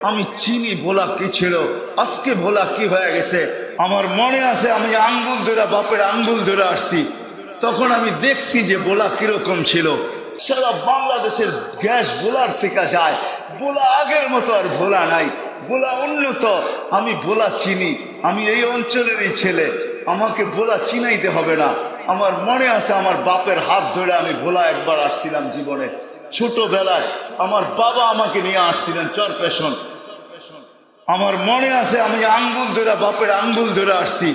আমি চিনি ভোলা কি ছিল, আজকে ভোলা কি হয়ে গেছে। আমার মনে আছে আমি আঙ্গুল ধরে বাপের আঙ্গুল ধরে আসছি, তখন আমি দেখছি যে ভোলা কিরকম ছিল। সারা বাংলাদেশের গ্যাস ভোলার থেকে যায়, ভোলা আগের মতো আর ভোলা নাই, ভোলা উন্নত। আমি ভোলা চিনি, আমি এই অঞ্চলেরই ছেলে, আমাকে ভোলা চিনাইতে হবে না। আমার মনে আছে আমার বাপের হাত ধরে আমি ভোলা একবার আসছিলাম জীবনে, ছোটবেলায় আমার বাবা আমাকে নিয়ে আসছিলেন চরপেশন। আমার মনে আছে আমি আঙ্গুল ধরে বাপের আঙ্গুল ধরে আসছি,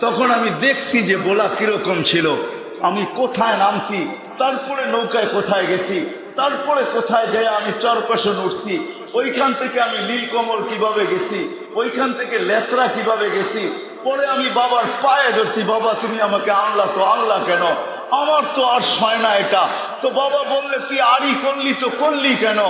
তখন আমি দেখছি যে ভোলা কিরকম ছিল। আমি কোথায় নামছি, তারপরে নৌকায় কোথায় গেছি, তারপরে কোথায় যাই আমি চরপেশন উঠছি, ওইখান থেকে আমি নীলকমল কিভাবে গেছি, ওইখান থেকে লেত্রা কিভাবে গেছি। পরে আমি বাবার পায়ে ধরছি, বাবা তুমি আমাকে আনলা তো আনলা কেন, আমার তো আর সয় না এটা। তো বাবা বললে তুই আড়ি করলি তো করলি কেন,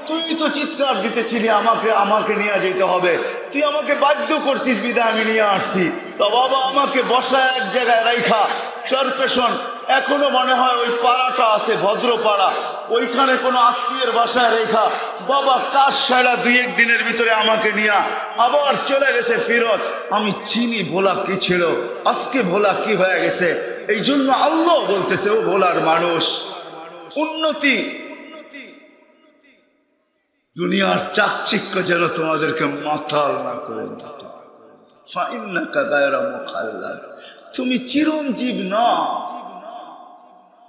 তুই তো চিৎকার দিতেছিলি আমাকে আমাকে নিয়ে যেতে হবে, তুই আমাকে বাধ্য করছিস বিদায় আমি নিয়ে আসছি। তো বাবা আমাকে বসায় এক জায়গায় রাইখা চরপেশন, এখনো মনে হয় ওই পাড়াটা আছে ভদ্রপাড়া, ওইখানে কোনো আত্মীয়ের বাসায় রেখা বাবা কাজ সারা 2-1 দিনের ভিতরে আমাকে নিয়ে আবার চলে গেছে ফিরত। আমি চিনি ভোলা কি ছিল, আজকে ভোলা কি হয়ে গেছে। এই জন্য আল্লাহ বলতেছে ও ভোলার মানুষ, উন্নতি দুনিয়ার চাকচিক্য যেন তোমাদেরকে মাতাল না করে। তুমি চিরঞ্জীব না।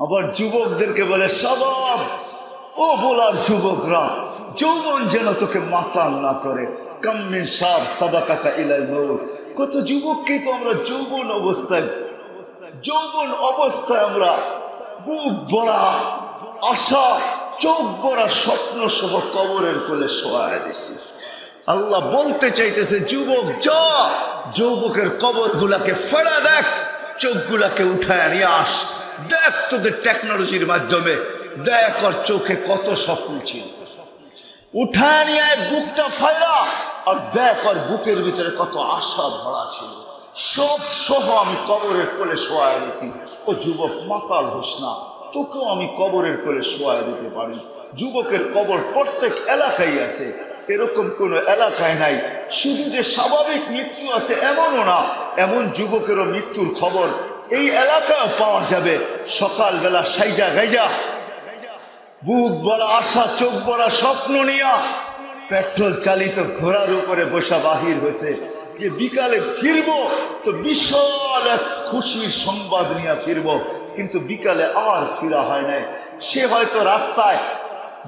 আবার যুবকদেরকে বলে স্বভাব, ও বলার যুবকরা, যৌবন যেন তোকে মাতাল না করে। কাম্মিন সাব সাবাকাকা ইলাল মউত, কত যুবককে তো আমরা যৌবন অবস্থায় আমরা বুক ভরা আশা, চোখ ভরা স্বপ্ন সহ কবরের কোলে শোয়া দিছি। আল্লাহ বলতে চাইতেছে যুবক যা, যুবকের কবর গুলাকে ফেলা দেখ, চোখগুলাকে উঠায় নিয়ে আস, দেখ তোদের টেকনোলজির মাধ্যমে দেখ আর চোখে কত স্বপ্ন ছিল, উঠায় নিয়ে বুকটা ফাইলা আর দেখ আর বুকের ভিতরে কত আশা ভরা ছিল, সব সহ আমি কবরের কোলে শোয়া দিছি। ও যুবক মাতাল হোস না, তোকেও আমি কবরের কোলে শোয়া দিতে পারি। যুবকের কবর প্রত্যেক এলাকায় আছে, এরকম কোনো এলাকায় নাই। শুধু যে স্বাভাবিক মৃত্যু আছে এমনও না, এমন যুবকেরও মৃত্যুর খবর এই এলাকায় পাওয়া যাবে। সকালবেলা সাইজা গাইজা বুক বড় আশা, চোখ বড় স্বপ্ন নিয়া পেট্রোল চালিত ঘোড়ার উপরে বসা বাহির হয়েছে যে বিকালে ফিরবো, তো বিশাল এক খুশির সংবাদ নিয়ে ফিরবো, কিন্তু বিকালে আর ফিরা হয় নাই। সে হয়তো রাস্তায়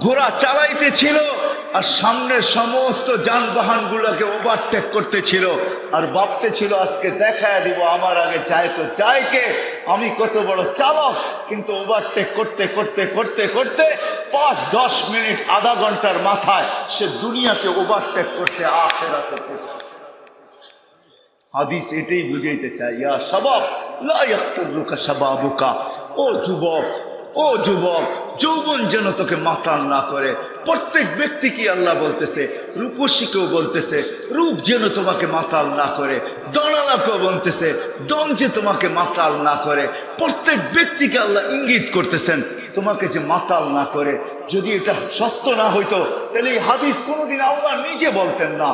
ঘোড়া চালাইতেছিল আর সামনের সমস্ত যানবাহন গুলোকে ওভারটেক করতেছিল আর ভাবতেছিল আজকে দেখায় দিব আমার আগে যায় তো যায় কে, আমি কত বড় চালক। কিন্তু ওভারটেক করতে করতে করতে করতে 5-10 মিনিট আধা ঘন্টার মাথায় সে দুনিয়াকে ওভারটেক করতে আখিরাতে পৌঁছে। হাদিস এটাই বুঝাইতে চাই, ইয়া শাবাব লা ইয়াখতারুকা শাবাবুকা, ও যুবক, ও যুবক, যৌবন যেন তোকে মাতাল না করে। প্রত্যেক ব্যক্তিকে আল্লাহ বলতেছে, রূপসীকেও বলতেছে রূপ যেন তোমাকে মাতাল না করে, দনালাকেও বলতেছে দন যে তোমাকে মাতাল না করে। প্রত্যেক ব্যক্তিকে আল্লাহ ইঙ্গিত করতেছেন তোমাকে যে মাতাল না করে। যদি এটা সত্য না হইতো তাহলে এই হাদিস কোনোদিন আল্লাহ নিজে বলতেন না,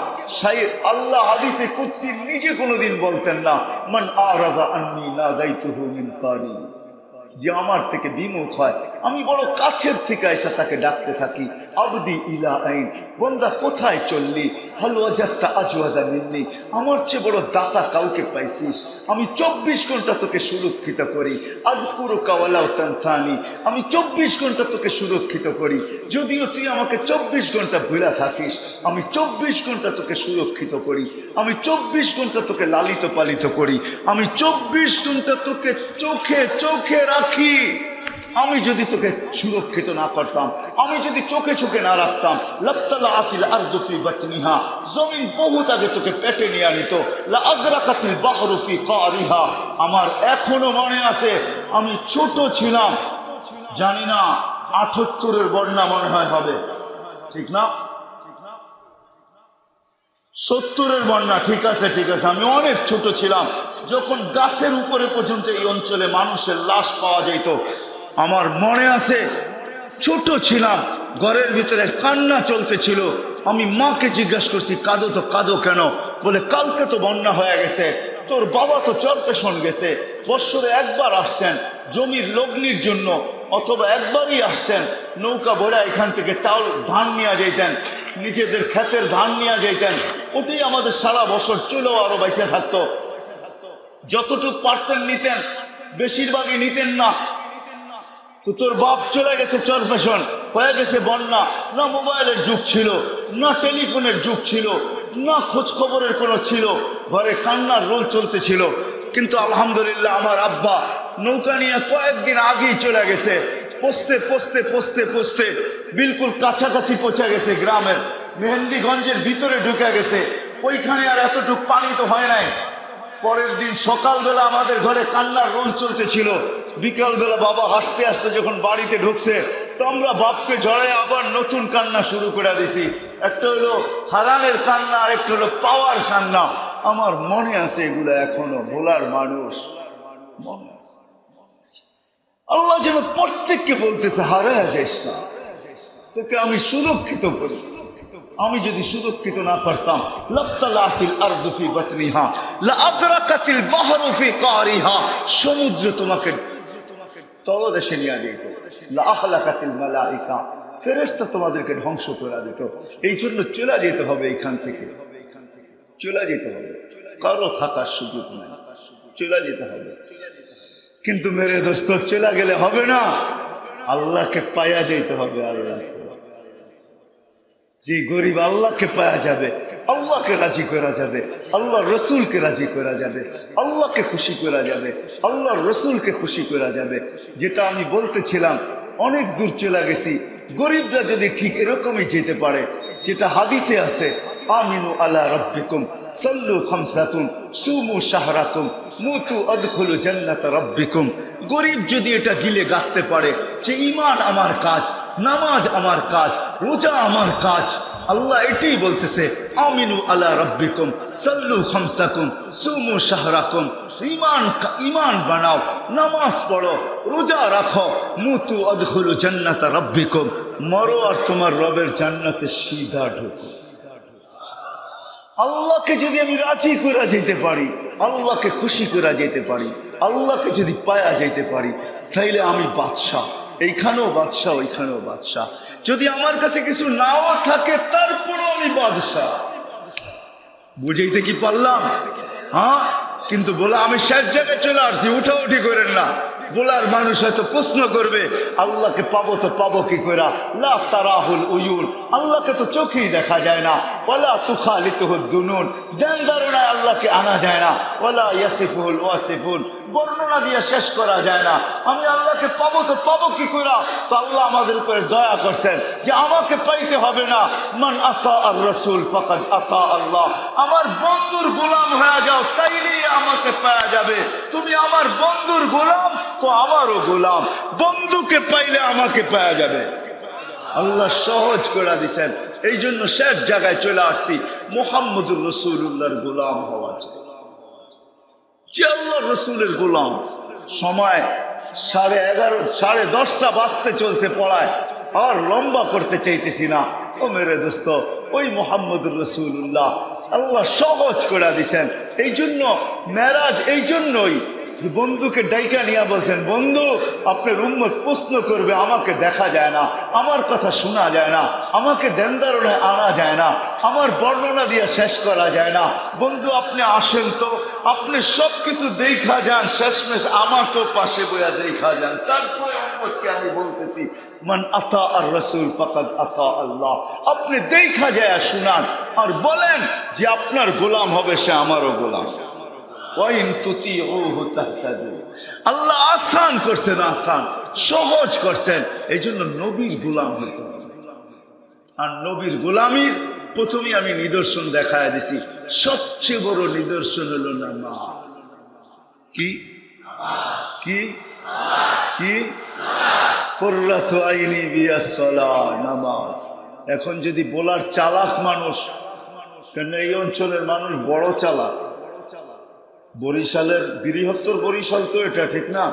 আল্লাহ হাদিসে কুদসি নিজে কোনোদিন বলতেন না, মান আরাদা আন্নী নাদাইতুহু মিন কারিব, যে আমার থেকে বিমুখ হয় আমি বড় কাছের থেকে এসে তাকে ডাকতে থাকি, আবদি ইলা আইন, বন্দা কোথায় চললি, হাল ওয়াজাদতা আজওয়াদা মিন্নি, আমার চেয়ে বড় দাতা কাউকে পাইছিস, আমি 24 ঘন্টা তোকে সুরক্ষিত করি, আযকুরুকা ওয়ালাউ তানসানি, আমি 24 ঘন্টা তোকে সুরক্ষিত করি, যদিও তুই আমাকে 24 ঘন্টা ভুলা থাকিস, আমি 24 ঘন্টা তোকে সুরক্ষিত করি, আমি 24 ঘন্টা তোকে লালিত পালিত করি, আমি 24 ঘন্টা তোকে চোখে চোখে রাখি। আমি যদি তোকে সুরক্ষিত না করতাম, আমি যদি চোখে চোখে না রাখতাম, লাবতালাআতিল আরদু ফি বাতনিহা, জমিন বহুত আগে তোকে পেটে নিয়ে আনিত, লা আগরাকাতিল বাহরু ফি কারিহা। আমার এখনো মনে আছে আমি ছোট ছিলাম, জানি না 78-এর বন্যা মনে হয় হবে, ঠিক না 70-এর বন্যা, ঠিক আছে ঠিক আছে, আমি অনেক ছোট ছিলাম যখন গাছের উপরে পর্যন্ত এই অঞ্চলে মানুষের লাশ পাওয়া যেত। আমার মনে আছে ছোট ছিলাম, ঘরের ভিতরে কান্না চলতেছিল, আমি মাকে জিজ্ঞাসা করছি কাঁদো তো কাঁদো কেন? বলে কালকে তো বন্যা হয়ে গেছে, তোর বাবা তো চরপেশন গেছে, বৎসরে একবার আসতেন জমির লগ্নির জন্য, অথবা একবারই আসতেন, নৌকা ভরে এখান থেকে চাউল ধান নিয়ে যাইতেন, নিজেদের ক্ষেতের ধান নিয়ে যাইতেন, ওটাই আমাদের সারা বছর চলেও আরো বেঁচে থাকতো। যতটুকু পারতেন নিতেন, বেশিরভাগই নিতেন না। তো তোর বাপ চলে গেছে চরপেশন, হয়ে গেছে বন্যা, না মোবাইলের যুগ ছিল, না টেলিফোনের যুগ ছিল, না খোঁজ খবরের কোনো ছিল, ঘরে কান্নার রোল চলতেছিল। কিন্তু আলহামদুলিল্লাহ আমার আব্বা নৌকা নিয়ে কয়েকদিন আগেই চলে গেছে, পৌঁছতে পৌঁছতে পৌঁছতে পৌঁছতে বিলকুল কাছাকাছি পৌঁছে গেছে, গ্রামের মেহেন্দিগঞ্জের ভিতরে ঢুকে গেছে। ওইখানে আর এতটুক পানি তো হয় নাই। পরের দিন সকালবেলা আমাদের ঘরে কান্নার রোল চলতেছিল, বিকালবেলা বাবা হাসতে হাসতে যখন বাড়িতে ঢুকছে, তো আমরা বাপকে জড়াই আবার নতুন কান্না শুরু করে দিছি। একটা হলো হারানের কান্না, আর একটা হলো পাওয়ার কান্না। আমার মনে আছে এগুলো এখনো, বলার মানুষ মনে আছে। আল্লাহ যেন প্রত্যেককে বলতেছে হারায় যাইস না, তোকে আমি সুরক্ষিত করি। আমি যদি সুরক্ষিত না করতাম, লাত্তালাতিল আরদু ফি বাতনিহা লাআগরাকাতিল বাহরু ফি কারিহা, সমুদ্র তোমাকে তলদেশে নিয়ে যেত, লাআহলাকাতিল মালাইকা, ফেরেশতা তোমাদেরকে ধ্বংস করে দিত। এই জন্য চলে যেতে হবে, এইখান থেকে চলে যেতে হবে, কারো থাকার সুযোগ নাই, চলে যেতে হবে। কিন্তু মেরে দোস্ত চলে গেলে হবে না, আল্লাহকে পায়া যেতে হবে। আল্লাহ যে গরিব আল্লাহকে পাওয়া যাবে, আল্লাহকে রাজি করা যাবে, আল্লাহ রসুলকে রাজি করা যাবে, আল্লাহকে খুশি করা যাবে, আল্লাহ রসুলকে খুশি করা যাবে। যেটা আমি বলতেছিলাম, অনেক দূর চলে গেছি। গরিবরা যদি ঠিক এরকমই যেতে পারে, যেটা হাদিসে আছে, আমিনু আলা রাব্বিকুম সাল্লু খামসাতুন সুমু শাহরাকুম মুতু আদখুলু জান্নাত রাব্বিকুম। গরিব যদি এটা গিলে গাঁথতে পারে যে ঈমান আমার কাজ, নামাজ আমার কাজ, রোজা আমার কাজ, আল্লাহ এটাই বলতেছে, আমিনু আলা রাব্বিকুম সাল্লু খামসাকুম সুমু শাহরাকুম। ঈমান বানাও, নামাজ পড়ো, রোজা রাখো, মুতু আদখুলু জান্নাত রাব্বিকুম, মরো আর তোমার রবের জান্নাতে সিধা ঢুকো। আল্লাহকে যদি আমি রাজি করে যেতে পারি, আল্লাহকে খুশি করে যেতে পারি, আল্লাহকে যদি পায়া যেতে পারি, তাইলে আমি বাদশাহ, এইখানেও বাদশাহ, ওইখানেও বাদশাহ। যদি আমার কাছে কিছু নাও থাকে, তারপরও আমি বাদশাহ। বুঝাইতে কি পারলাম? হ্যাঁ, কিন্তু বলা আমি শেষ জায়গায় চলে আসছি, উঠাউঠি করেন না। বলার মানুষ হয়তো প্রশ্ন করবে, আল্লাহকে পাবো তো পাবো কি করে? লা তারাহুল উয়ুন, আল্লাহকে তো চোখেই দেখা যায় না। ওয়ালা তুখালিতুহুদ দুনুন, ধ্যান ধারণায় আল্লাহকে আনা যায় না। ওয়ালা ইয়াসিফুল ওয়াসিফুন, বর্ণনা দিয়ে শেষ করা যায় না। আমি আল্লাহকে পাবো তো পাবো কি করে? তো আল্লাহ আমাদের উপরে দয়া করছেন যে আমাকে পাইতে হবে না। মান আতা আর রসুল ফাকাদ আতা আল্লাহ, আমার বন্ধুর গোলাম হয়ে যাও, তাইলেই আমাকে পাওয়া যাবে। তুমি আমার বন্ধুর গোলাম তো আমারও গোলাম, বন্ধুকে পাইলে আমাকে পাওয়া যাবে। আল্লাহ সহজ করে দিচ্ছেন, এই জন্য শেষ জায়গায় চলে আসছি, মুহাম্মদুর রাসূলুল্লাহর গোলাম হওয়া চাই। যে আল্লাহ রসুলের গোলাম। সময় 11:30 10:30 বাজতে চলছে পড়ায়, আর লম্বা করতে চাইতেছি না। ও মেরে দোস্ত, ওই মুহাম্মদুর রাসূলুল্লাহ আল্লাহ সহজ করে দিছেন। এই জন্য মেরাজ, এই জন্যই বন্ধুকে ডাইকা নিয়ে বলছেন, বন্ধু আপনার উম্মত প্রশ্ন করবে, আমাকে দেখা যায় না, আমার কথা শোনা যায় না, আমাকে ধ্যানধারণায় আনা যায় না, আমার বর্ণনা দিয়ে শেষ করা যায় না। বন্ধু আপনি আসেন তো, আপনি সব কিছু দেখা যান, শেষমেশ আমাকেও পাশে বইয়া দেখা যান। তারপরে উম্মতকে আমি বলতেছি, মান আতা আর রসুল ফাকাদ আতা আল্লাহ। আপনি দেখা যায় শুনান, আর বলেন যে আপনার গোলাম হবে, সে আমারও গোলাম। আল্লাহ আসান করছেন, আসান সহজ করছেন। এই জন্য নবীর গোলাম হইতে হবে। আর নবীর গোলামির প্রথমে আমি নিদর্শন দেখায় দিছি। সবচেয়ে বড় নিদর্শন হলো নামাজ। কি কি কি? কুররাতু আইনি বিয়াস সালাহ, নামাজ। এখন যদি বলার চালাক মানুষ, কেন এই অঞ্চলের মানুষ বড় চালাক। বরিশালের বৃহত্তর বরিশাল তো এটা, ঠিক না?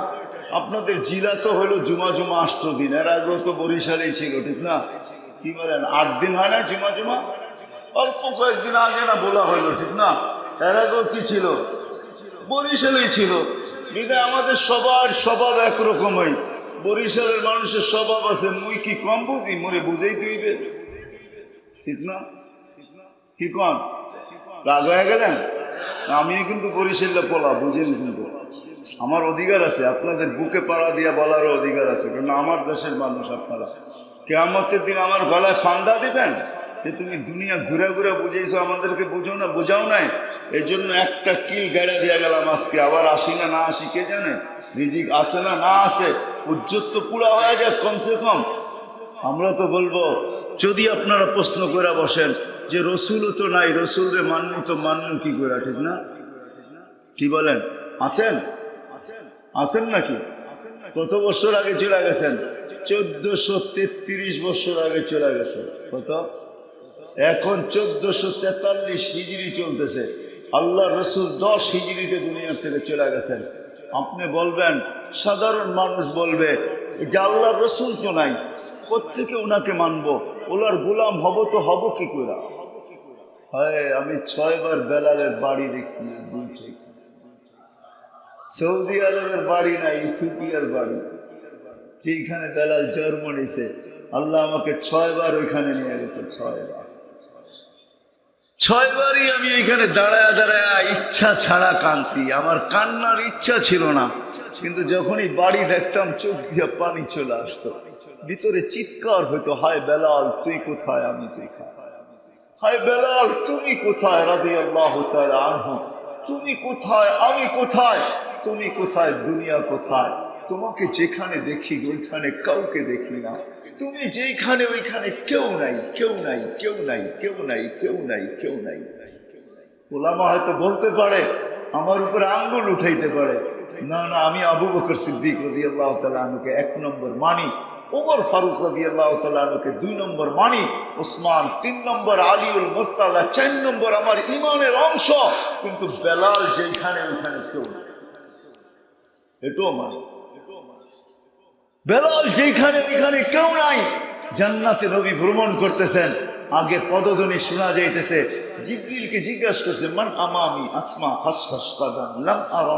আপনাদের জেলা তো হলো জুমা 8 দিন, এর আগেও তো বরিশালেই ছিল, ঠিক না? কি বলেন, 8 দিন হয় না জুমা? অল্প কয়েকদিন আগে না বলা হলো, ঠিক না? এর আগেও কি ছিল? বরিশালেই ছিল। বিধায় আমাদের সবার স্বভাব একরকমই। বরিশালের মানুষের স্বভাব আছে, মুই কি কম বুঝি, মোরে বুঝেই দিইবে, ঠিক না? কি কন রাগ হয়ে গেলেন? আমিও কিন্তু বরিশালে পোলা, বুঝেন, কিন্তু আমার অধিকার আছে, আপনাদের বুকে পাড়া দিয়া বলারও অধিকার আছে, কারণ আমার দেশের মানুষ আপনারা। কিয়ামতের দিন আমার গলায় ফান্দা দিবেন যে তুমি দুনিয়া ঘুরে ঘুরে বুঝেছো, আমাদেরকে বুঝো না, বোঝাও নাই, এই জন্য একটা কিল গাড়া দিয়া গেলাম আজকে। আবার আসি না না আসি কে জানে, রিজিক আসে না না আসে, উজ্জ্বত তো পুরা হয়ে যাক কমসে কম। আমরা তো বলবো, যদি আপনারা প্রশ্ন করে বসেন যে রসুলও তো নাই, রসুলরে মাননি তো মানলু কি করে, ঠিক না? কি বলেন? আসেন আসেন নাকি? কত বছর আগে চলে গেছেন? 1433 বছর আগে চলে গেছে। কত? এখন 1443 হিজরি চলতেছে। আল্লাহ রসুল 10 হিজরিতে দুনিয়া থেকে চলে গেছেন। আপনি বলবেন, সাধারণ মানুষ বলবে যে আল্লাহ রসুল তো নাই, কোত্থেকে ওনাকে মানবো, ওনার গোলাম হব তো হব কি করে? হয় আমি 6 বার বেলালের বাড়ি দেখছি, সৌদি আরবের বাড়ি না, ইথিওপিয়ার বাড়ি, যেখানে বেলাল জন্ম নিছে। আল্লাহ আমাকে 6 বার ওইখানে নিয়ে গেছে, 6 বারই আমি ওইখানে দাঁড়ায় দাঁড়ায় ইচ্ছা ছাড়া কাঁদছি। আমার কান্নার ইচ্ছা ছিল না, কিন্তু যখনই বাড়ি দেখতাম চোখ দিয়ে পানি চলে আসতো, ভিতরে চিৎকার হইতো, হায় বেলাল তুই কোথায়, আমি তুই কোথায়, হায় বেলাল তুমি কোথায়, রাদিয়াল্লাহু তাআলা আনহু তুমি কোথায়, আমি কোথায়, তুমি কোথায়, দুনিয়া কোথায়? তোমাকে যেখানে দেখি ওইখানে কাউকে দেখি না, তুমি যেখানে ওইখানে কেউ নাই, কেউ নাই, কেউ নাই, কেউ নাই, কেউ নাই, কেউ নাই। ওলামা হয়তো বলতে পারে, আমার উপরে আঙ্গুল উঠাইতে পারে, না না আমি আবু বকর সিদ্দিক রাদিয়াল্লাহু তাআলা আনহুকে 1 নম্বর মানি, ওমর ফারুক রাদিয়াল্লাহু তাআলা আনহুকে 2 নম্বর মানি, ওসমান 3 নম্বর, আলীউল মুস্তাদা 4 নম্বর আমার ইমানের অংশ, কিন্তু বেলাল যেখানে ওইখানে কেউ নাই, এটাও মানি। বেলাল যেখানে ওইখানে কেউ নাই। জান্নাতে নবী ভ্রমণ করতেছেন, আগে পদধ্বনি শোনা যাইতেছে। জিবরিলকে জিজ্ঞাসা করছে, মান আমামি আসমা খাসখাস কাদাম লাম আরা,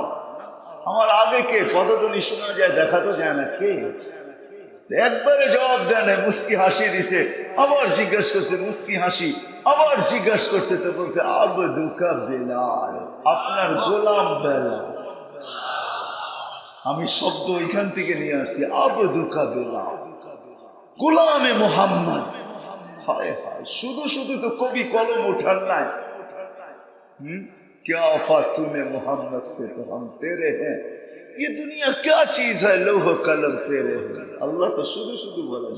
আমার আগে কে? পদধ্বনি শোনা যায়, দেখা তো যায় না, কে? একবারে জবাব দেন, মুস্কি হাসি দিছে। আবার জিজ্ঞাসা করছে, মুস্কি হাসি। আবার জিজ্ঞাসা করছে, তো বলছে আবদুকা বেলাল, আপনার গোলাম বেলাল। আমি শব্দ এখান থেকে নিয়ে আসছি, আবদুকা বেলাল, গোলামে মুহাম্মদ। হায় হায়, শুধু শুধু তো কবি কলম উঠান নাই। क्या वफा तूने मोहम्मद से तो हम तेरे हैं, ये दुनिया क्या चीज है लौह कलम तेरे हैं। अल्लाह तो शुरू शुरू बोला,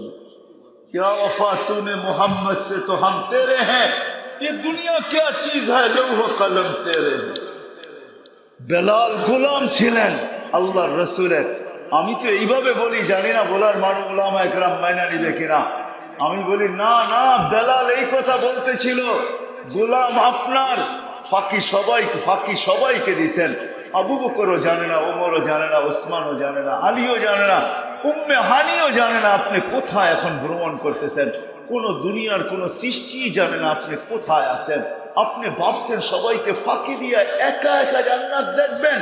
क्या वफा तूने मोहम्मद से तो हम तेरे हैं, ये दुनिया क्या चीज है लौह कलम तेरे हैं। বেলাল গোলাম ছিলেন আল্লাহর রাসূলের। আমি তো এইভাবে বলি, জানি না বলার মানুষ উলামায়ে কেরাম মাইনা নিবে কিনা। আমি বলি না না, বেলাল এই কথা বলতেছিল, গোলাম আপনার। ফাঁকি সবাইকে দিছেন। আবু বকরও জানে না, ওমরও জানে না, ওসমানও জানে না, আলীও জানে না, উম্মে হানিও জানে না আপনি কোথায় এখন ভ্রমণ করতেছেন। কোন দুনিয়ার কোন সৃষ্টি জানে না আপনি কোথায় আছেন। আপনি ভাবছেন সবাইকে ফাঁকি দিয়ে একা একা জান্নাত দেখবেন,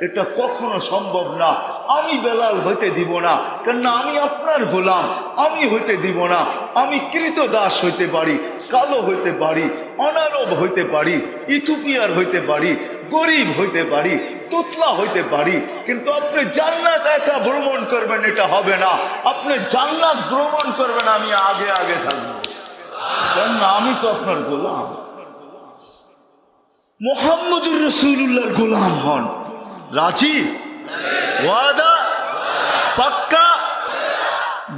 এটা কখনো সম্ভব না। আমি বেলাল হইতে দিব না, কেননা আমি আপনার গোলাম। আমি হইতে দিব না। আমি কৃতদাস হইতে পারি, কালো হইতে পারি, অনারব হইতে পারি, ইথিওপিয়ার হইতে পারি, গরিব হইতে পারি, তোতলা হইতে পারি, কিন্তু আপনি জান্নাত একা ভ্রমণ করবেন এটা হবে না। আপনি জান্নাত ভ্রমণ করবেন, আমি আগে আগে থাকবো, কেননা আমি তো আপনার গোলাম। মুহাম্মদুর রাসূলুল্লাহর গোলাম হন, রাজি? ওয়াদা পাক্কা?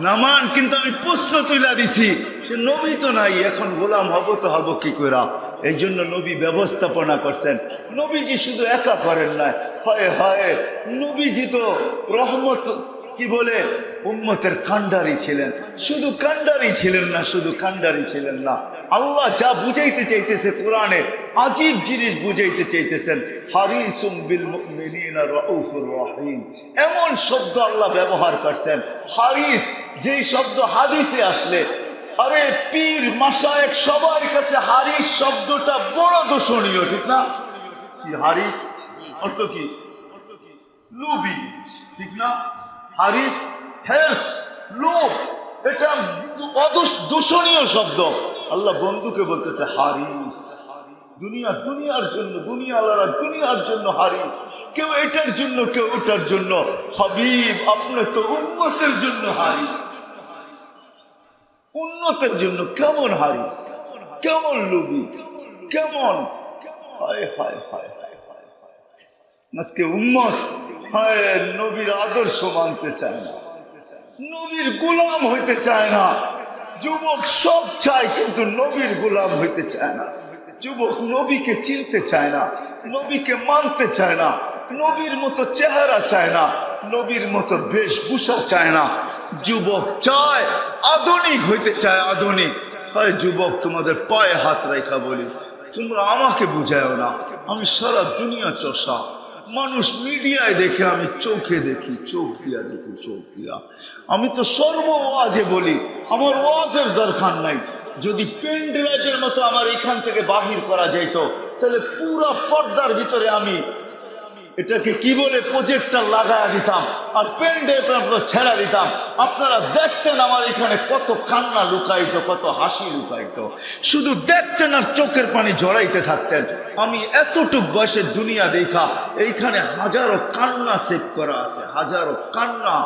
নামান। কিন্তু আমি প্রশ্ন তুলে দিছি যে নবী তো নাই, এখন গোলাম হব তো হব কি করে? এই জন্য নবী ব্যবস্থাপনা করছেন। নবীজি শুধু একা করেন না, হয় হয় নবীজি তো রহমত, কি বলে, উম্মতের কান্ডারি ছিলেন। শুধু কান্ডারি ছিলেন না, শুধু কান্ডারি ছিলেন না, আল্লাহ যা বুঝাইতে চাইতেছে কোরআনে আজীব জিনিস বুঝাইতে চাইতেছেন। হারিসুম বিল মুমিনিনা রাউফুর রহিম, এমন শব্দ আল্লাহ ব্যবহার করছেন। হারিস যেই শব্দ হাদিসে আসলে আরে পীর মাশায়েখ সবার কাছে হারিস শব্দটা বড় দূষণীয়, ঠিক না? কি হারিস অর্থ কি? লুবি, ঠিক না? হারিস হেস লোভ, এটা দূষণীয় শব্দ। আল্লাহ বন্ধুকে বলতেছে হারিস। দুনিয়ার জন্য, দুনিয়াওয়ালারা দুনিয়ার জন্য হারিস, কেউ এটার জন্য কেউ ওটার জন্য। হাবিব আপনি তো উম্মতের জন্য হারিস, উন্নতের জন্য। কেমন হারিস, কেমন লুবি, কেমন! হায় হায় হায় হায় হায়। আজকে উম্মত হায় নবীর আদর্শ মানতে চায় না, নবীর গোলাম হইতে চায় না। যুবক সব চায় কিন্তু নবীর গোলাম হইতে চায় না। যুবক নবীকে চিনতে চায় না, নবীকে মানতে চায় না, নবীর মতো চেহারা চায় না, নবীর মতো বেশভূষা চায় না। যুবক চায় আধুনিক হইতে চায়, আধুনিক। হয় যুবক, তোমাদের পায়ে হাত রেখা বলি, তোমরা আমাকে বুঝাও না। আমি সারা দুনিয়া চষা, মানুষ মিডিয়ায় দেখে, আমি চোখে দেখি, চোখ দিয়া দেখি, চোখ দিয়া। আমি তো সর্ব ওয়াজে বলি, আমার ওয়াজের দরকার নাই। যদি পেন্ড্রাইভের মতো আমার এখান থেকে বাহির করা যাইত, তাহলে পুরা পর্দার ভিতরে আমি এটাকে কি বলে প্রজেক্টর লাগায়া দিতাম আর পেন্ড্রাইভের মতো ছেড়া দিতাম। আপনারা দেখতেন আমার এখানে কত কান্না লুকাইতো, কত হাসি লুকাইতো। শুধু দেখতেন আর চোখের পানি জড়াইতে থাকতেন। আমি এতটুক বয়সের দুনিয়া দেখা এইখানে হাজারো কান্না সেভ করা আছে, হাজারো কান্না,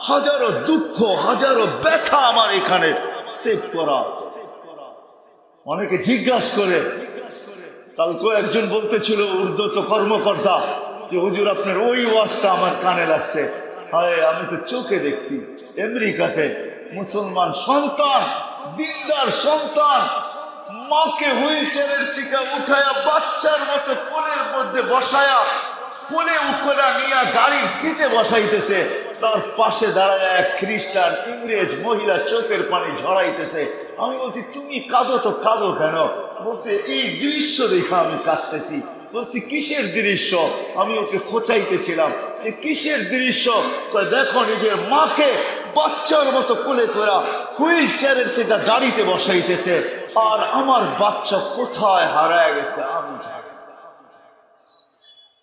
হাজারো দুঃখ, হাজারো ব্যথা আমার এখানে সেভ করা আছে। অনেকে জিজ্ঞাসা করে, কালকে একজন বলতেছিল উর্দুত কর্মকর্তা যে হুজুর আপনার ওই ওয়াজটা আমার কানে লাগছে। হায়, আমি তো চোখে দেখছি আমেরিকাতে মুসলমান সন্তান, দিনদার সন্তান, মাকে হুইল চেয়ারের থেকে উঠায়া বাচ্চার মতো কোলের মধ্যে বসায়া, কোলে উপরা নিয়ে গাড়ির সিটে বসাইতেছে। তার পাশে দাঁড়ায় এক খ্রিস্টান ইংরেজ মহিলা চোখের পানি ঝরাইতেছে। আমি বলছি তুমি কাঁদো তো কাঁদো কেন? বলছে এই দৃশ্য দেখা আমি কাঁদতেছি। বলছি কিসের দৃশ্য? আমি ওকে খোঁচাইতেছিলাম কিসের দৃশ্য? দেখো নিজের মাকে বাচ্চার মতো কোলে করা হুইল চেয়ারের থেকে গাড়িতে বসাইতেছে, আর আমার বাচ্চা কোথায় হারায় গেছে আমি।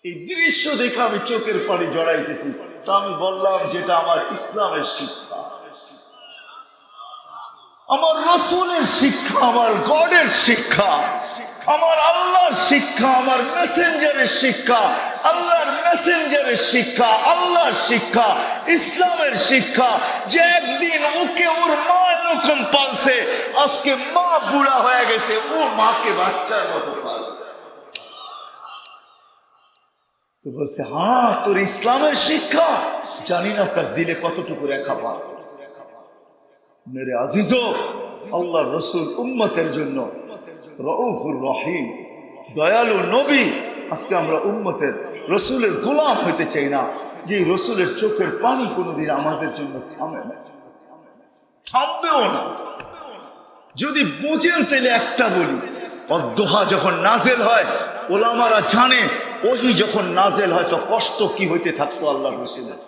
এই দৃশ্য দেখে আমি চোখের পানি জড়াইতেছি। তা আমি বললাম যেটা আমার ইসলামের শিক্ষা, আমার রসুলের শিক্ষা, আমার গডের শিক্ষা, আমার আল্লাহর শিক্ষা, আমার মেসেঞ্জারের শিক্ষা, আল্লাহর মেসেঞ্জারের শিক্ষা, আল্লাহর শিক্ষা, ইসলামের শিক্ষা। যে একদিন ওকে ওর মা এরকম পালছে, আজকে মা বুড়া হয়ে গেছে, ও মাকে বাচ্চার মতো পালছে। তো বলছে হ্যাঁ তোর ইসলামের শিক্ষা। জানি না তার দিলে কতটুকু রেখা পা করছে। মেরে আজিজো, আল্লাহর রসুল উম্মতের জন্য রউফুর রহিম, দয়ালু নবী। আজকে আমরা উম্মতের রসুলের গোলাম হইতে চাই না, যে রসুলের চোখের পানি কোনোদিন আমাদের জন্য থামে না, থামবেও না। যদি বোঝেন তাহলে একটা বলি, অদ্দোহা যখন নাজেল হয়, ওলামারা জানে ওহি যখন নাজেল হয় তো কষ্ট কি হইতে থাকতো আল্লাহর রসুলের।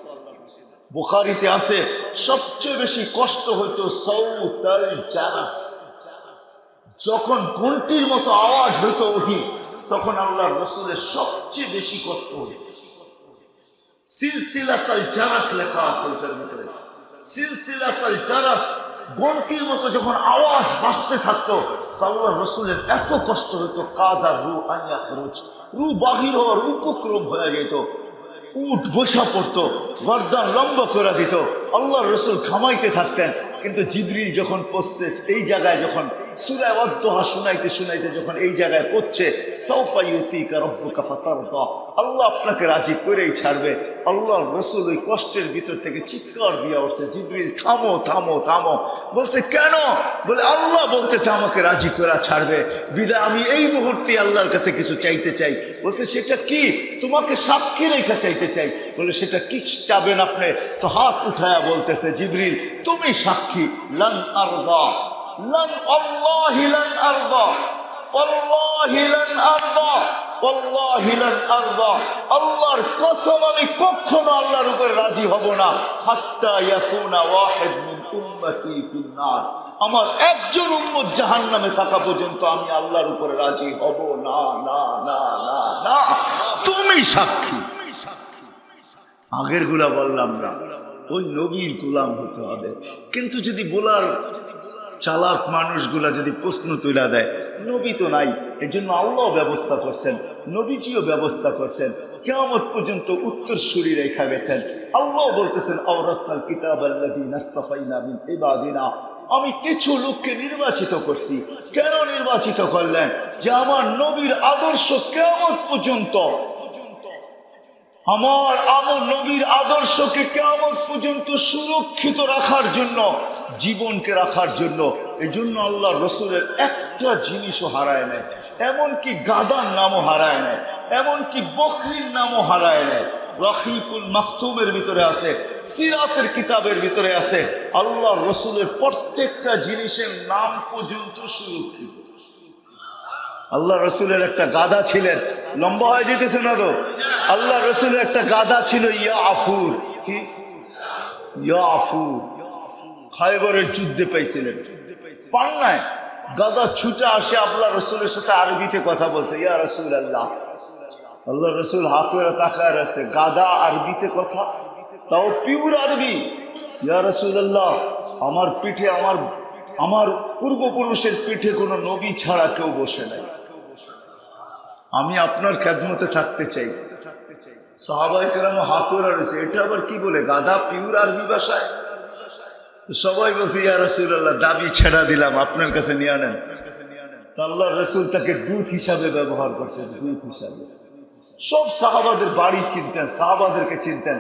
বুখারীতে আছে সবচেয়ে বেশি কষ্ট হইতো সাউতাল জারাস, যখন ঘন্টির মতো আওয়াজ হইতো ওহি, তখন আল্লাহর রসুলের সবচেয়ে বেশি কষ্ট হইত। সিলসিলাতুল জারাস লেখা আছে ওটার ভিতরে। সিলসিলাতুল জারাস, ঘন্টির মতো যখন আওয়াজ বাজতে থাকতো, আল্লাহর রসুলের এত কষ্ট হইতো। কাদা রু আনিয়া খরচ, রু বাহির হওয়ার উপক্রম হয়ে যেত। উঠ বসা পড়তো, গর্দান লম্বা করে দিত, আল্লাহর রসুল ঘামাইতে থাকতেন। কিন্তু জিবরিল যখন পড়ছে এই জায়গায়, যখন সূরা ওয়াদ্দুহা শুনাইতে শুনাইতে যখন এই জায়গায় পড়ছে, সাউফা ইউতিকা রাব্বুকা ফাতারদা, আল্লাহ আপনাকে রাজি করেই ছাড়বে। আল্লাহর রসুল ওই কষ্টের ভিতর থেকে চিৎকার দিয়ে উঠছে, জিবরিল থামো থামো থামো। বলছে কেন? বলে আল্লাহ বলতেছে আমাকে রাজি করা ছাড়বে, বিদায় আমি এই মুহূর্তে আল্লাহর কাছে কিছু চাইতে চাই। বলছে সেটা কি? তোমাকে সাক্ষী রেখা চাইতে চাই। বলে সেটা কি চাবেন আপনি? তো হাত উঠায়া বলতেছে জিবরিল তুমি সাক্ষী। লান আরদা, লান আল্লাহি লান আরদা, আল্লাহি লান আরদা, ওয়াল্লাহি লান আরদা, আল্লাহর কসম আমি কখনো আল্লাহর উপর রাজি হব না, হাত্তা ইয়াকুনা ওয়াহিদ মিন উম্মতি ফিন নার, আমার একজন উম্মত জাহান্নামে থাকা পর্যন্ত আমি আল্লাহর উপর রাজি হব না। না না না না, তুমি সাক্ষী। আগের গুলা বললাম না, ওই নবীর গোলাম হতে হবে। কিন্তু যদি বলার চালাক মানুষগুলা যদি প্রশ্ন তুলে দেয়, নবী তো নাই, এই জন্য আল্লাহ ব্যবস্থা করছেন, নবীজিও ব্যবস্থা করছেন, কিয়ামত পর্যন্ত উত্তরসূরি রেখা গেছেন। আল্লাহ বলতেছেন আওরাসনাল কিতাবাল্লাযী নাসতাফাইনা মিন ইবাদিনা, আমি কিছু লোককে নির্বাচিত করছি। কেন নির্বাচিত করলেন? যে আমার নবীর আদর্শ কিয়ামত পর্যন্ত, আমার নবীর আদর্শকে কিয়ামত পর্যন্ত সুরক্ষিত রাখার জন্য, জীবনকে রাখার জন্য। এই জন্য আল্লাহ রসুলের একটা জিনিসও হারায় নেয়, এমনকি গাদার নামও হারায় নেয়, এমনকি বকরির নামও হারায় নেয়। রহিকুল মাকতুমের ভিতরে আছে, সিরাতের কিতাবের ভিতরে আছে, আল্লাহ রসুলের প্রত্যেকটা জিনিসের নাম পর্যন্ত সুরক্ষিত। আল্লাহ রসুলের একটা গাধা ছিলেন, লম্বা হয়ে যেতেছে না তো? আল্লাহ রসুলের একটা গাধা ছিল ইয়া আফুর, কি ইয়া আফুর, খায়বরের যুদ্ধে পাইছিলেন, পান নাই, গাধা ছুটে আসে আল্লাহ রসুলের সাথে আরবিতে কথা বলছে, ইয়া রসুল আল্লাহ। আল্লাহ রসুল হাকুরা তাকায় আছে, গাধা আরবিতে কথা, তাও পিওর আরবি। ইয়া রসুল আল্লাহ, আমার পিঠে, আমার পূর্বপুরুষের পিঠে কোনো নবী ছাড়া কেউ বসে নাই, আমি আপনার খেদমতে থাকতে চাই। সাহাবায়ে কেরাম হাকুরা রয়েছে, এটা আবার কি বলে গাধা পিওর আরবি ভাষায়? সবাই বলছে ইয়া রাসূলুল্লাহ, দাবি ছেড়া দিলাম, আপনার কাছে নিয়ে নেন। আল্লাহ রসুল তাকে দূত হিসাবে ব্যবহার করছেন, দূত হিসাবে। সব সাহাবাদের বাড়ি চিনতেন, সাহাবাদেরকে চিনতেন।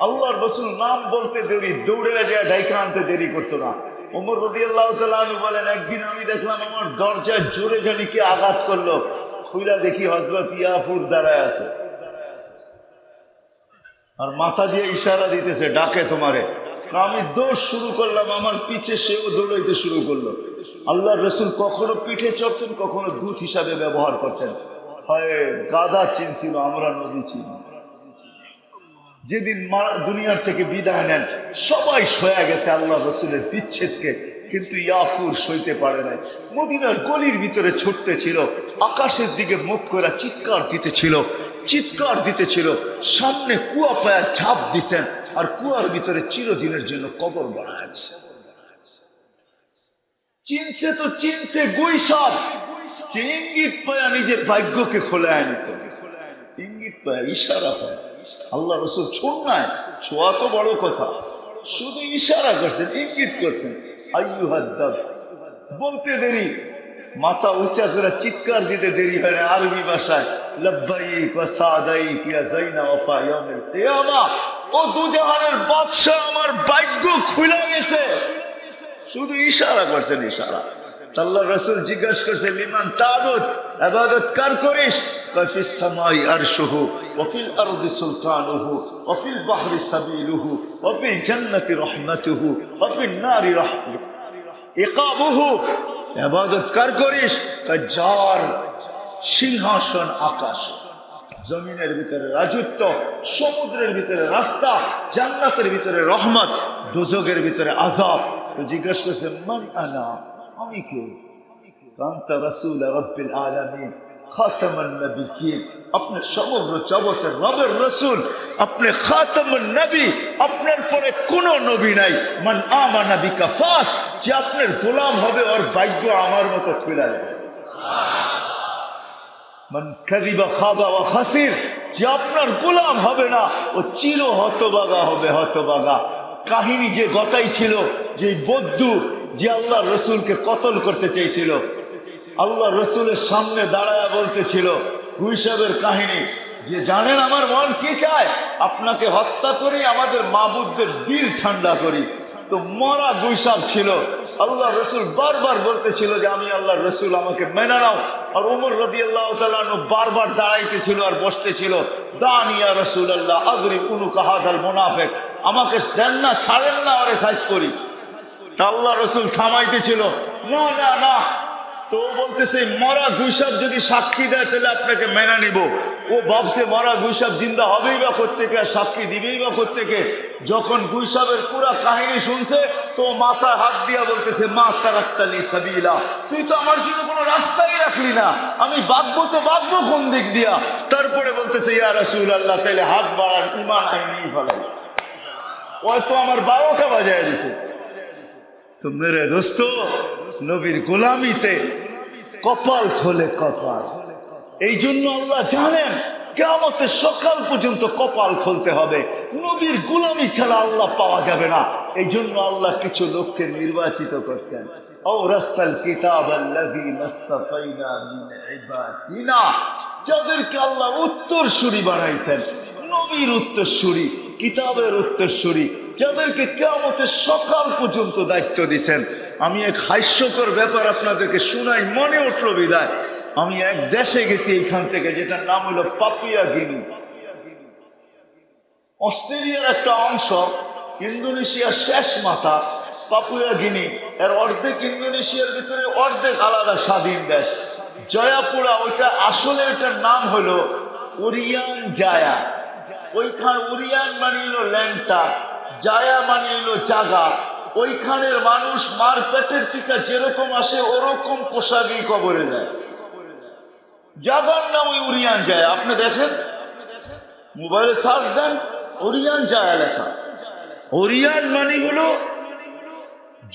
আল্লাহর রসুল নাম বলতে দেরি, দৌড়ে যায় ডাইকা আনতে দেরি করতো না। ওমর রাদিয়াল্লাহু তাআলা আনহু বলেন, একদিন আমি দেখলাম আমার দরজায় জোরে জানি কে আঘাত করলো, খুইলা দেখি হযরত ইয়াফুর দাঁড়ায় আছে, আর মাথা দিয়ে ইশারা দিতেছে, ডাকে তোমারে। আমি দৌড় শুরু করলাম, আমার পিছে সেও দৌড়াইতে শুরু করলো। আল্লাহর রসুল কখনো পিঠে চড়তেন, কখনো দূত হিসাবে ব্যবহার করতেন। হয় গাধা চিনছিল, আমরা নবী চিনি। যেদিন দুনিয়ার থেকে বিদায় নেন, সবাই সয়ে গেছে আল্লাহ রসুলের বিচ্ছেদকে, কিন্তু ইয়াফুর সইতে পারে নাই। মদিনার গলির ভিতরে ছুটতে ছিল, আকাশের দিকে মুখ করে চিৎকার দিতেছিল। সামনে কুয়া পায়া ঝাঁপ দিছেন, আর কুয়ার ভিতরে চিরদিনের জন্য কবর বানায় দিছেন। চিনছে গুই সাপ, যে ইঙ্গিত পায়া নিজের ভাগ্যকে খোলে আনিছেন, ইঙ্গিত পায়া, ইশারা পায়া। আল্লাহ রসুল ছোট নাই, ছোঁয়া তো বড় কথা, শুধু ইশারা করছেন, ইঙ্গিত করছেন। আইয়ুহাদ্দাব বলতে দেরি, মাথা উঁচা করে চিৎকার দিতে দেরি হয় না। আরবি ভাষায় লব্বাইক ওয়া সাদাইক ইয়া যাইনা ওয়াফা ইয়াউমিল কিয়ামা, ও দুজাহানের বাদশা, আমার ভাগ্য খুলে গেছে। শুধু ইশারা করছেন, ইশারা। আল্লাহ রাসূল জিজ্ঞাসা করছে, লিমান তাবুদ, ইবাদত কার করিস? ফিস সামাই আরশুহু ওয়া ফিল আরদি সুলতানুহু ওয়া ফিল বাহরি সাবিলুহু ওয়া ফিল জান্নাতি রাহমাতুহু ওয়া ফিন নারি ইকাবুহু। ইবাদত কার করিস? যার সিংহাসন আকাশ, জমিনের ভিতরে রাজত্ব, সমুদ্রের ভিতরে রাস্তা, জান্নাতের ভিতরে রহমত, দোজখের ভিতরে আযাব। তো জিজ্ঞাসা করছে, মান আনা, আমি কে? আনতা রাসূল রাব্বিল আলামিন খাতামুন নবিয়্যিন, আপনি সমগ্র জগতের রবের রাসূল, আপনি খাতামুন নবী, আপনার পরে কোনো নবী নাই। মান আমানা বিকা ফাস, যে আপনার গোলাম হবে ওর ভাগ্য আমার মতো খুলে যাবে। মান কাযিবা খাবা ওয়া খাসির, যে আপনার গোলাম হবে না ও চির হতভাগা হবে, হতভাগা। কাহিনী যে গতাই ছিল, যে বদ্দু, যে আল্লাহ রসুলকে কতল করতে চেয়েছিল, আল্লাহ রসুলের সামনে দাঁড়ায় বলতেছিল, গুইসাবের কাহিনী, যে জানেন আমার মন কি চায়? আপনাকে হত্যা করি, আমাদের মাবুদদের দিল ঠান্ডা করি। তো মরা গুইসাব ছিল। আল্লাহ রসুল বারবার বলতেছিল যে আমি আল্লাহ রসুল, আমাকে মেনে নাও। আর ওমর রাদিয়াল্লাহু তাআলা আনহু বারবার দাঁড়াইতেছিল আর বসতেছিল, দানি ইয়া রাসূলুল্লাহ আযরিব উনুকা হাযাল মুনাফিক, আমাকে দেন না, ছাড়েন না, আরে সাইজ করি। তা আল্লাহ রসুল থামাইতেছিল, না না না, তো ও বলতেছে মরা গুইসাব যদি সাক্ষী দেয় তাহলে আপনাকে মেনে নিব। ও ভাবছে মরা গুইসাব জিন্দা হবেই বা কোত্থেকে, আর সাক্ষী দিবেই বা কোত্থেকে। যখন গুইসাবের পুরা কাহিনী শুনছে তো মাথায় হাত দিয়া বলতেছে মা তারাক্তালি সাবিলা, তুই তো আমার জন্য কোনো রাস্তাই রাখলি না, আমি বাঁকবো কোন দিক দিয়া। তারপরে বলতেছে ইয়া রাসূলুল্লাহ, তাইলে হাত বাড়ান, ঈমান আইনেই ফেলাই। ও তো আমার 12টা বাজায় দিছে। তো মেরে দোস্ত, নবীর গোলামিতে কপাল খোলে কপাল। এই জন্য আল্লাহ জানেন কিয়ামতের সকাল পর্যন্ত কপাল খুলতে হবে, নবীর গোলামি ছাড়া আল্লাহ পাওয়া যাবে না। এই জন্য আল্লাহ কিছু লোককে নির্বাচিত করছেন। আওরাসাল কিতাবাল্লাযী নাসতাফাইনা মিন ইবাদিনা, যাদেরকে আল্লাহ উত্তরসূরি বানাইছেন, নবীর উত্তরসূরি, কিতাবের উত্তরসূরি, যাদেরকে কিয়ামতের সকাল পর্যন্ত দায়িত্ব দিয়েছেন। আমি এক হাস্যকর ব্যাপার আপনাদেরকে শোনাই, মনে উঠল বিদায়। আমি এক দেশে গেছি এইখান থেকে, যেটার নাম হলো পাপুয়া গিনি। অস্ট্রেলিয়ার একটা অংশ, ইন্দোনেশিয়ার শেষ মাথা পাপুয়া গিনি। এর অর্ধেক ইন্দোনেশিয়ার ভিতরে, অর্ধেক আলাদা স্বাধীন দেশ। জয়াপুরা, ওইটা আসলে ওটার নাম হলো উরিয়ান জায়া। ওইখানে উরিয়ান মানে হলো ল্যাংটা, জায়া মানে হলো জাগা। ওইখানের মানুষ মার পেটের থেকে যেরকম আসে ওরকম পোশাকই কবরে যায়। জাগার নাম ওই উরিয়ান জায়া। আপনি দেখেন, মোবাইলে সার্চ দেন, উরিয়ান জায়া লেখা। ওরিয়ান মানে হলো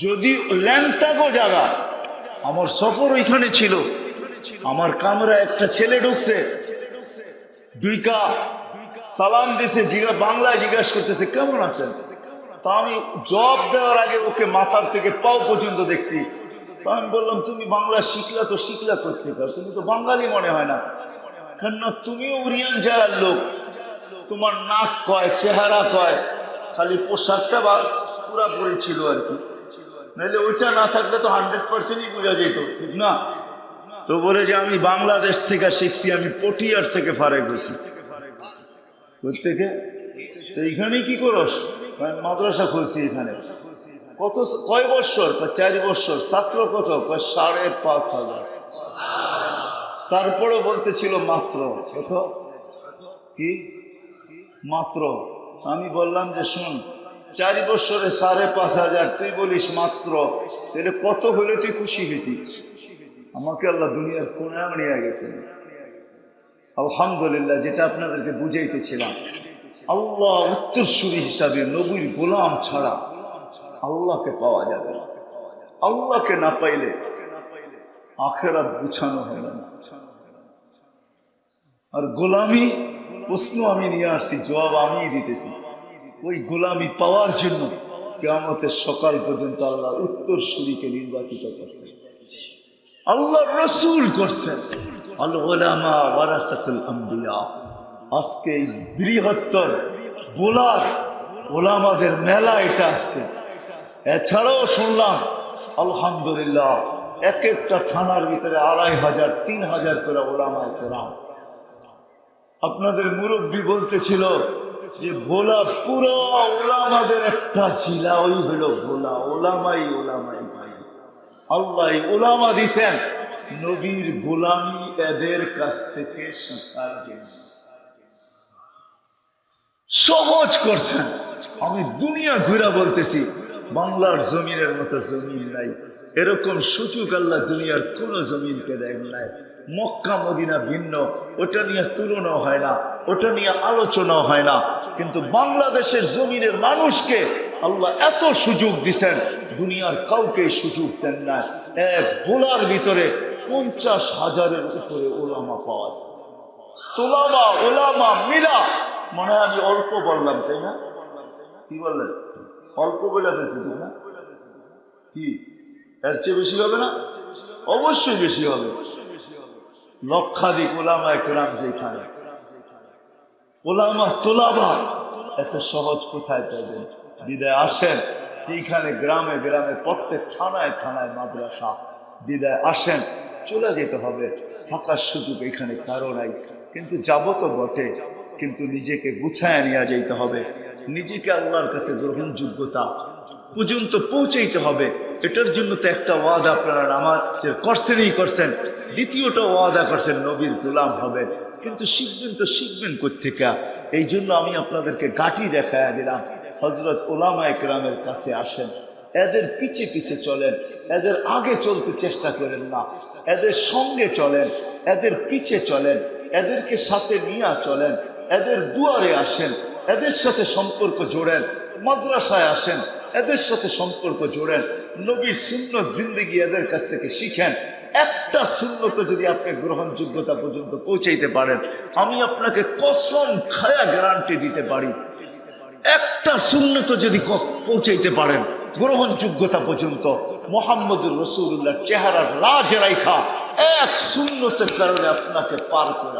যদি ল্যাংটা গো জাগা। আমার সফর ওইখানে ছিল, আমার কামরা একটা ছেলে ঢুকছে, দুইকা সালাম দিছে, বাংলায় জিজ্ঞাসা করতেছে কেমন আছেন। তা আমি জবাব দেওয়ার আগে ওকে মাথার থেকে পাও পর্যন্ত দেখছি। তা আমি বললাম তুমি বাংলা শিখলা তো শিখলা করতে, তুমি তো বাঙালি মনে হয় না। কেননা তুমিও উরিয়ান জায়ার লোক, তোমার নাক কয়, চেহারা কয়, খালি পোশাকটা বা পুরাপুরি ছিল আর কি, নাহলে ওইটা না থাকলে তো 100%ই বোঝা যেত, ঠিক না? তো বলে যে আমি বাংলাদেশ থেকে শিখছি, আমি পটিয়ার থেকে ফারেক হয়েছি। থেকে তো এইখানেই কি করস? মাদ্রাসা খুলছি এখানে। কত, কয় বৎসর? 4 বৎসর। ছাত্র কত? 5,500। তারপরে বলতেছিল মাত্র কত, কি মাত্র। আমি বললাম যে শুন, 4 বৎসরে 5,500, তুই বলিস মাত্র, তাহলে কত হলে তুই খুশি হইতি? আমাকে আল্লাহ দুনিয়ার কোণায় নিয়ে গেছেন। আলহামদুলিল্লাহ, যেটা আপনাদেরকে বুঝাইতেছিলাম, আল্লাহ উত্তরসূরি হিসাবে নবীর গোলাম ছাড়া আল্লাহকে পাওয়া যাবে না। আল্লাহকে না পাইলে আখেরাত গুছানো হবে না। আর গোলামি প্রশ্ন আমি নিয়ে আসছি, জবাব আমি দিতেছি। ওই গোলামি পাওয়ার জন্য কিয়ামতের সকাল পর্যন্ত আল্লাহ উত্তরসূরিকে নির্বাচিত করছেন, আল্লাহ রসুল করছেন। আল উলামা ওয়ারাসাতুল আম্বিয়া। আজকে এই বৃহত্তর বোলার ওলামাদের মেলা এটা আজকে। এছাড়াও শুনলাম আলহামদুলিল্লাহ এক একটা থানার ভিতরে 2,500 3,000 করে ওলামায়ে কেরাম। আপনাদের মুরব্বী বলতেছিল যে ভোলা পুরো ওলামাদের একটা জিলা, ওই হলো ভোলা। ওলামাই ওলামাই ভাই, আল্লাহ ওলামা দিছেন নবীর গোলামি এদের কাছ থেকে শিখার জন্য, সহজ করছেন। আমি দুনিয়া ঘুরা বলতেছি, বাংলার জমিনের মতো জমিন নাই, এরকম সুযোগ আল্লাহ দুনিয়ার কোন জমিনকে দেন নাই। মক্কা মদিনা ভিন্ন, ওটা নিয়ে তুলনা হয় না, ওটা নিয়ে আলোচনা হয় না। কিন্তু বাংলাদেশের জমিনের মানুষকে আল্লাহ এত সুযোগ দিচ্ছেন, দুনিয়ার কাউকে সুযোগ দেন না। এক বোলার ভিতরে 50,000-এর উপরে ওলামা পাওয়া যায়। তোলামা ওলামা মিলা, মনে হয় আমি অল্প বললাম, তাই না? কি বললেন? অল্প বলে ফেলছি, ঠিক না? কি এর চেয়ে বেশি হবে না? অবশ্যই বেশি হবে। লক্ষাধিক ওলামায়ে কেরাম যেখানে, ওলামা তোলাবা এত সহজ কোথায় পাবেন? বিদায় আসেন, যেখানে গ্রামে গ্রামে প্রত্যেক থানায় থানায় মাদ্রাসা, বিদায় আসেন, চলে যেতে হবে। থাকার সুযোগ এখানে কারো নাই, কিন্তু যাবো তো বটে, কিন্তু নিজেকে গুছায় নিয়ে যেতে হবে। নিজেকে আল্লাহর কাছে গ্রহণযোগ্যতা পর্যন্ত পৌঁছাইতে হবে। এটার জন্য তো একটা ওয়াদা আপনারা নামাজ করছেনই করছেন, দ্বিতীয়টা ওয়াদা করছেন নবীর গোলাম হবেন। কিন্তু শিখবেন তো শিখবেন কোত্থেকে? এই জন্য আমি আপনাদেরকে গাঁটি দেখায়া দিলাম। হযরত উলামা ইকরামের কাছে আসেন, এদের পিছে পিছে চলেন, এদের আগে চলতে চেষ্টা করেন না, এদের সঙ্গে চলেন, এদের পিছে চলেন, এদেরকে সাথে নিয়ে চলেন, এদের দুয়ারে আসেন, এদের সাথে সম্পর্ক জোড়েন, মাদ্রাসায় আসেন, এদের সাথে সম্পর্ক জোড়েন, নবীর সুন্নত জিন্দেগি এদের কাছ থেকে শিখেন। একটা সুন্নত যদি আপনি গ্রহণযোগ্যতা পর্যন্ত পৌঁছাইতে পারেন, আমি আপনাকে কসম খায়া গ্যারান্টি দিতে পারি, একটা সুন্নত যদি পৌঁছাইতে পারেন গ্রহণযোগ্যতা পর্যন্ত, মুহাম্মদুর রাসূলুল্লাহর চেহারার রাজ রাইখা এক সুন্নতের কারণে আপনাকে পার করে